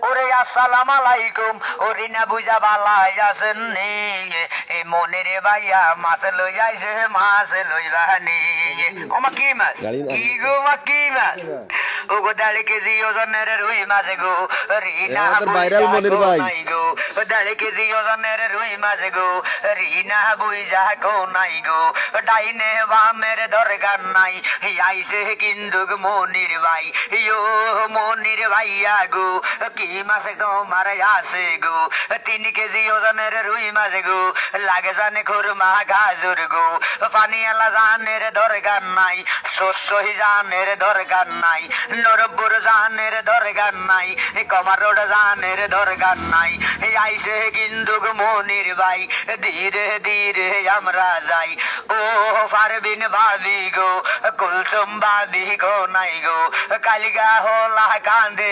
ওরে আসসালাম আলাইকুম, ওরে না বুঝা বালাই আছেন নি, মনের ভাইয়া মাছ লই আইছে, মাছ লইবানি। ওমা কি মাছ, কি গো মা, কি মাছ? ও গো 1.5 কেজি ওজনের রুই মাছ গো, রিনা ভাইরাল মনির ভাই নাই গো। 1.5 কেজি ওজনের রুই মাছ গো, রিনা বুঝা কো নাই গো। ডাইনে বামের দরকার নাই, আইছে কিন্তু মনির ভাই। ইয়ো মনির ভাইয়া গো, কি মাছ তোমার আছে গো? 3 কেজি ওজনের রুই মাছ গো, লাগে জানে খুরমা গাজর গো। পানিয়ালা জানের দরকার নাই, শস্য জানের দরকার নাই, নরপুর জানের দরকার নাই, কমারোড জানের দরকার নাই। আইসে কিন্তু মনির ভাই, ধীরে ধীরে আমরা যাই। ও পারবিন বাদি গো, কুলসুম বাদি গো নাই গো, কালিকা হলা কান্দে